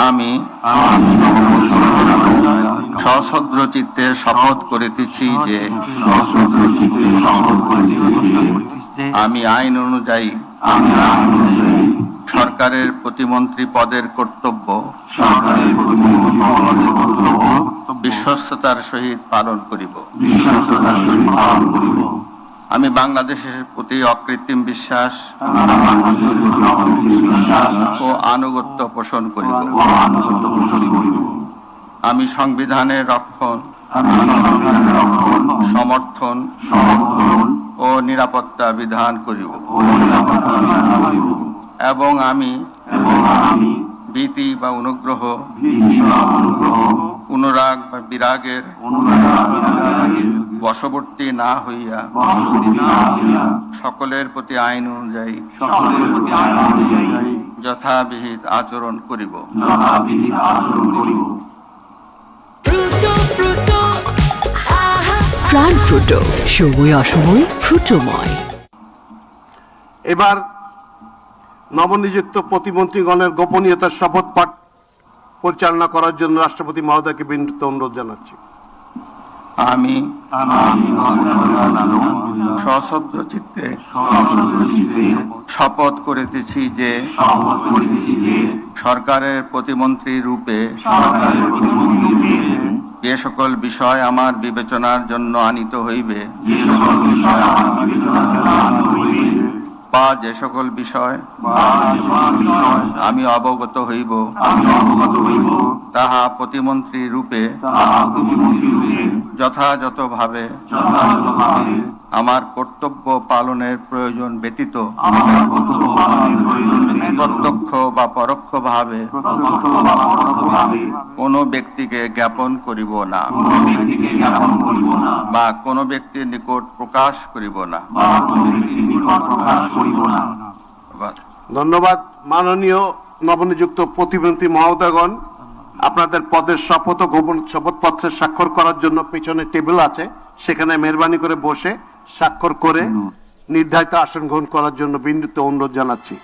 আমি সশ্রদ্ধ চিত্তে শপথ করিতেছি যে আমি আইন অনুযায়ী সরকারের প্রতিমন্ত্রী পদের কর্তব্য বিশ্বস্ততার সহিত পালন করিব। আমি বাংলাদেশের প্রতি অকৃত্রিম বিশ্বাস ও আনুগত্য পোষণ করিব। আমি সংবিধানের রক্ষণ, সমর্থন ও নিরাপত্তা বিধান করিব এবং আমি ভীতি বা অনুগ্রহ, অনুরাগ বা বিরাগের বশবর্তী না হইয়া সকলের প্রতি আইন অনুযায়ী যথাবিহিত আচরণ করিব। প্রাণ ফ্রুটো, সময় অসময় ফ্রুটোময়। এবার নবনিযুক্ত প্রতিমন্ত্রীগণের গোপনীয়তার শপথ পাঠ পরিচালনা করার জন্য রাষ্ট্রপতি মহোদয়কে বিনীত অনুরোধ জানাচ্ছি। আমি সশ্রদ্ধ চিত্তে শপথ করিতেছি যে সরকারের প্রতিমন্ত্রী রূপে যে সকল বিষয় আমার বিবেচনার জন্য আনিত হইবে বা যে সকল বিষয় আমি অবগত হইব তাহা প্রতিমন্ত্রী রূপে যথাযথভাবে আমার কর্তব্য পালনের প্রয়োজন ব্যতীত প্রত্যক্ষ বা পরোক্ষভাবে কোনো ব্যক্তিকে জ্ঞাপন করিব না বা কোনো ব্যক্তির নিকট প্রকাশ করিব না। ধন্যবাদ। মাননীয় নবনিযুক্ত প্রতিমন্ত্রী মহোদয়গণ, আপনাদের পদের শপথ ও গোপন শপথপত্রে স্বাক্ষর করার জন্য পেছনে টেবিল আছে, সেখানে মেহরবানি করে বসে স্বাক্ষর করে নির্ধারিত আসন গ্রহণ করার জন্য বিনীত অনুরোধ জানাচ্ছি।